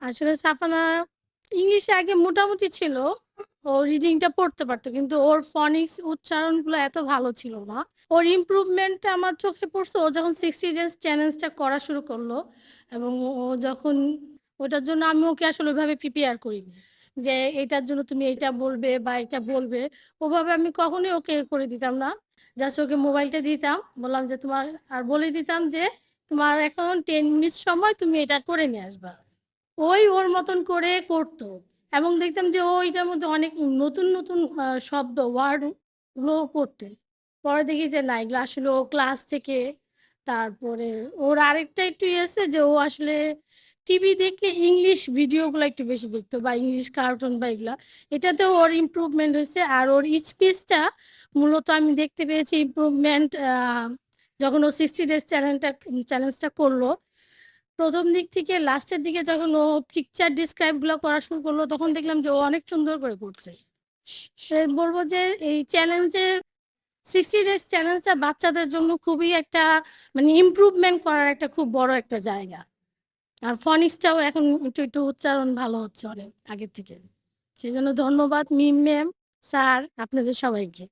আসলে সাফানা ইংলিশে আগে মোটামুটি ছিল। ও রিডিংটা পড়তে পারত। কিন্তু ওর ফনিক্স উচ্চারণগুলো এত ভালো ছিল না। ওর ইমপ্রুভমেন্টটা আমার চোখে পড়ছে ও যখন 60 ডেজ চ্যালেঞ্জটা করা শুরু করলো এবং ও যখন ওটার জন্য আমি ওকে আসলে ওইভাবে প্রিপেয়ার করিনি। যে এটার জন্য তুমি এইটা বলবে বা এটা বলবে। ওভাবে আমি কখনোই ওকে করে দিতাম না। জাস্ট ওকে মোবাইলটা দিতাম। বললাম যে তোমার আর বলে দিতাম যে, "তোমার এখন 10 মিনিট সময় তুমি এটা করে নিয়ে আসবা।" ওই ওর মতন করে করতো এবং দেখতাম যে ও এটার মধ্যে অনেক নতুন শব্দ ওয়ার্ড গুলো পড়তো। পরে দেখি যে না এগুলো আসলে ও ক্লাস থেকে তারপরে ওর আরেকটা একটু ইয়ে আছে যে ও আসলে টিভি দেখে ইংলিশ ভিডিওগুলো একটু বেশি দেখতো বা ইংলিশ কার্টুন বা এগুলা। এটাতেও ওর ইমপ্রুভমেন্ট হইছে। আর ওর স্পিচটা মূলত আমি দেখতে পেয়েছি ইমপ্রুভমেন্ট যখন ও 60 ডেজ চ্যালেঞ্জটা করলো। ১ম দিক থেকে লাস্টের দিকে যখন ও পিকচার ডিসক্রাইব গুলো করা শুরু করলো, তখন দেখলাম যে ও অনেক সুন্দর করে করছে। বলব যে এই চ্যালেঞ্জে 60 ডেজ চ্যালেঞ্জটা বাচ্চাদের জন্য খুবই একটা মানে ইমপ্রুভমেন্ট করার একটা খুব বড় একটা জায়গা। আর ফনিক্সটাও এখন একটু উচ্চারণ ভালো হচ্ছে অনেক আগের থেকে। সেজন্য ধন্যবাদ মিম ম্যাম, স্যার আপনাদের সবাইকে।